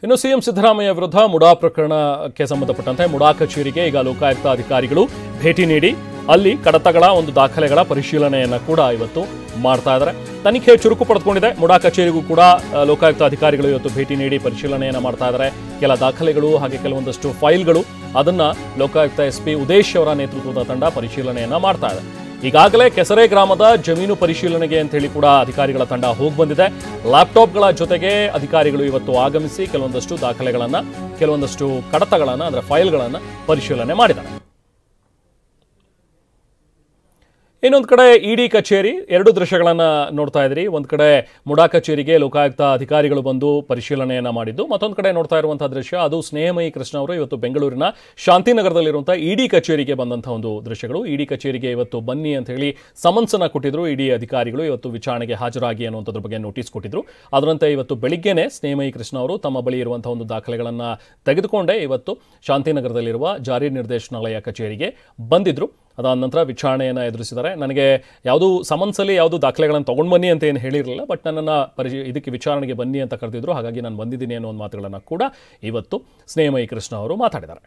ಇನ್ನು ಸಿಎಂ ಸಿದ್ದರಾಮಯ್ಯ ವಿರುದ್ಧ ಮುಡಾ ಪ್ರಕರಣಕ್ಕೆ ಸಂಬಂಧಪಟ್ಟಂತೆ ಮುಡಾ ಕಚೇರಿಗೆ ಈಗ ಲೋಕಾಯುಕ್ತ ಅಧಿಕಾರಿಗಳು ಭೇಟಿ ನೀಡಿ ಅಲ್ಲಿ ಕಡತಗಳ ಒಂದು ದಾಖಲೆಗಳ ಪರಿಶೀಲನೆಯನ್ನ ಕೂಡ ಇವತ್ತು ಮಾಡ್ತಾ ಇದ್ದಾರೆ. ತನಿಖೆ ಚುರುಕು ಪಡೆದುಕೊಂಡಿದೆ. ಮುಡಾ ಕಚೇರಿಗೂ ಕೂಡ ಲೋಕಾಯುಕ್ತ ಅಧಿಕಾರಿಗಳು ಇವತ್ತು ಭೇಟಿ ನೀಡಿ ಪರಿಶೀಲನೆಯನ್ನ ಮಾಡ್ತಾ ಇದ್ದಾರೆ. ಕೆಲ ದಾಖಲೆಗಳು ಹಾಗೆ ಕೆಲವೊಂದಷ್ಟು ಫೈಲ್ಗಳು ಅದನ್ನ ಲೋಕಾಯುಕ್ತ SP ಉದೇಶ್ ಅವರ ನೇತೃತ್ವದ ತಂಡ ಪರಿಶೀಲನೆಯನ್ನ ಮಾಡ್ತಾ ಇದೆ. ಈಗಾಗಲೇ ಕೆಸರೆ ಗ್ರಾಮದ ಜಮೀನು ಪರಿಶೀಲನೆಗೆ ಅಂತ ಹೇಳಿ ಕೂಡ ಅಧಿಕಾರಿಗಳ ತಂಡ ಹೋಗಿ ಬಂದಿದೆ. ಲ್ಯಾಪ್ಟಾಪ್ಗಳ ಜೊತೆಗೆ ಅಧಿಕಾರಿಗಳು ಇವತ್ತು ಆಗಮಿಸಿ ಕೆಲವೊಂದಷ್ಟು ದಾಖಲೆಗಳನ್ನ ಕೆಲವೊಂದಷ್ಟು ಕಡತಗಳನ್ನ ಅಂದ್ರೆ ಫೈಲ್ಗಳನ್ನ ಪರಿಶೀಲನೆ ಮಾಡಿದ್ದಾರೆ. ಇನ್ನೊಂದು ಕಡೆ ಇಡಿ ಕಚೇರಿ ಎರಡು ದೃಶ್ಯಗಳನ್ನು ನೋಡ್ತಾ ಇದ್ರಿ. ಒಂದು ಕಡೆ ಮುಡಾ ಕಚೇರಿಗೆ ಲೋಕಾಯುಕ್ತ ಅಧಿಕಾರಿಗಳು ಬಂದು ಪರಿಶೀಲನೆಯನ್ನ ಮಾಡಿದ್ದು, ಮತ್ತೊಂದು ಕಡೆ ನೋಡ್ತಾ ಇರುವಂತಹ ದೃಶ್ಯ ಅದು ಸ್ನೇಹಮಯಿ ಕೃಷ್ಣ ಅವರು ಇವತ್ತು ಬೆಂಗಳೂರಿನ ಶಾಂತಿನಗರದಲ್ಲಿರುವಂತಹ ಇಡಿ ಕಚೇರಿಗೆ ಬಂದಂತಹ ಒಂದು ದೃಶ್ಯಗಳು. ಇಡಿ ಕಚೇರಿಗೆ ಇವತ್ತು ಬನ್ನಿ ಅಂತ ಹೇಳಿ ಸಮನ್ಸನ್ನ ಕೊಟ್ಟಿದ್ರು ಇಡಿ ಅಧಿಕಾರಿಗಳು. ಇವತ್ತು ವಿಚಾರಣೆಗೆ ಹಾಜರಾಗಿ ಅನ್ನುವಂಥದ್ರ ಬಗ್ಗೆ ನೋಟಿಸ್ ಕೊಟ್ಟಿದ್ರು. ಅದರಂತೆ ಇವತ್ತು ಬೆಳಿಗ್ಗೆನೆ ಸ್ನೇಹಮಯಿ ಕೃಷ್ಣ ಅವರು ತಮ್ಮ ಬಳಿ ಇರುವಂತಹ ಒಂದು ದಾಖಲೆಗಳನ್ನು ತೆಗೆದುಕೊಂಡೇ ಇವತ್ತು ಶಾಂತಿನಗರದಲ್ಲಿರುವ ಜಾರಿ ನಿರ್ದೇಶನಾಲಯ ಕಚೇರಿಗೆ ಬಂದಿದ್ರು. ಅದಾದ ನಂತರ ವಿಚಾರಣೆಯನ್ನು ಎದುರಿಸಿದ್ದಾರೆ. ನನಗೆ ಯಾವುದು ಸಮನ್ಸಲ್ಲಿ ಯಾವುದು ದಾಖಲೆಗಳನ್ನು ತೊಗೊಂಡು ಬನ್ನಿ ಅಂತ ಏನು ಹೇಳಿರಲಿಲ್ಲ, ಬಟ್ ನನ್ನನ್ನು ಇದಕ್ಕೆ ವಿಚಾರಣೆಗೆ ಬನ್ನಿ ಅಂತ ಕರೆದಿದ್ರು. ಹಾಗಾಗಿ ನಾನು ಬಂದಿದ್ದೀನಿ ಅನ್ನೋ ಒಂದು ಮಾತುಗಳನ್ನು ಕೂಡ ಇವತ್ತು ಸ್ನೇಹಮಯಿ ಕೃಷ್ಣ ಅವರು ಮಾತಾಡಿದ್ದಾರೆ.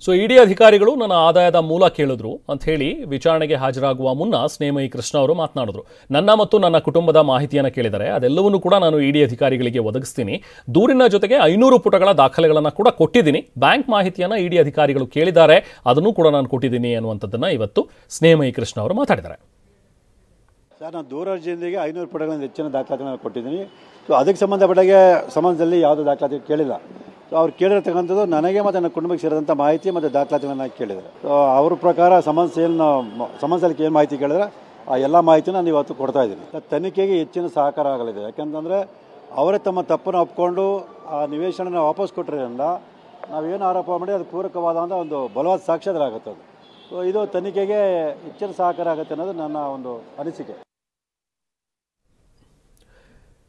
ಸೊ ಇಡಿ ಅಧಿಕಾರಿಗಳು ನನ್ನ ಆದಾಯದ ಮೂಲ ಕೇಳಿದ್ರು ಅಂತ ಹೇಳಿ ವಿಚಾರಣೆಗೆ ಹಾಜರಾಗುವ ಮುನ್ನ ಸ್ನೇಹಮಯಿ ಕೃಷ್ಣ ಅವರು ಮಾತನಾಡಿದ್ರು. ನನ್ನ ಮತ್ತು ನನ್ನ ಕುಟುಂಬದ ಮಾಹಿತಿಯನ್ನು ಕೇಳಿದರೆ ಅದೆಲ್ಲವನ್ನೂ ಕೂಡ ನಾನು ಇಡಿ ಅಧಿಕಾರಿಗಳಿಗೆ ಒದಗಿಸ್ತೀನಿ. ದೂರಿನ ಜೊತೆಗೆ 500 ಪುಟಗಳ ದಾಖಲೆಗಳನ್ನು ಕೂಡ ಕೊಟ್ಟಿದ್ದೀನಿ. ಬ್ಯಾಂಕ್ ಮಾಹಿತಿಯನ್ನು ಇಡಿ ಅಧಿಕಾರಿಗಳು ಕೇಳಿದ್ದಾರೆ, ಅದನ್ನು ಕೂಡ ನಾನು ಕೊಟ್ಟಿದ್ದೀನಿ ಅನ್ನುವಂಥದ್ದನ್ನು ಇವತ್ತು ಸ್ನೇಹಮಯಿ ಕೃಷ್ಣ ಅವರು ಮಾತಾಡಿದ್ದಾರೆ. ಸರ್, ನಾನು ದೂರ ಅರ್ಜಿಯೊಂದಿಗೆ 500 ಪುಟಗಳಿಂದ ಹೆಚ್ಚಿನ ದಾಖಲಾತಿಗಳನ್ನು ಕೊಟ್ಟಿದ್ದೀನಿ. ಸೊ ಅದಕ್ಕೆ ಸಂಬಂಧಪಟ್ಟಾಗೆ ಸಮಾಜದಲ್ಲಿ ಯಾವುದೇ ದಾಖಲಾತಿ ಕೇಳಿಲ್ಲ. ಸೊ ಅವ್ರು ಕೇಳಿರ್ತಕ್ಕಂಥದ್ದು ನನಗೆ ಮತ್ತು ನನ್ನ ಕುಟುಂಬಕ್ಕೆ ಸೇರಿದಂಥ ಮಾಹಿತಿ ಮತ್ತು ದಾಖಲಾತಿಗಳನ್ನು ಕೇಳಿದ್ದಾರೆ. ಸೊ ಅವ್ರ ಪ್ರಕಾರ ಸಮನ್ಸಲ್ಲಿ ಏನು ಮಾಹಿತಿ ಕೇಳಿದ್ರೆ ಆ ಎಲ್ಲ ಮಾಹಿತಿನ ನಾನು ಇವತ್ತು ಕೊಡ್ತಾ ಇದ್ದೀನಿ. ತನಿಖೆಗೆ ಹೆಚ್ಚಿನ ಸಹಕಾರ ಆಗಲಿದೆ. ಯಾಕೆಂತಂದರೆ ಅವರೇ ತಮ್ಮ ತಪ್ಪನ್ನು ಒಪ್ಕೊಂಡು ಆ ನಿವೇಶನ ವಾಪಸ್ ಕೊಟ್ಟಿರೋದ್ರಿಂದ ನಾವೇನು ಆರೋಪ ಮಾಡಿ ಅದು ಪೂರಕವಾದಂಥ ಒಂದು ಬಲವಾದ ಸಾಕ್ಷ್ಯ ಆಗುತ್ತೆ. ಅದು ಸೊ ಇದು ತನಿಖೆಗೆ ಹೆಚ್ಚಿನ ಸಹಕಾರ ಆಗುತ್ತೆ ಅನ್ನೋದು ನನ್ನ ಒಂದು ಅನಿಸಿಕೆ.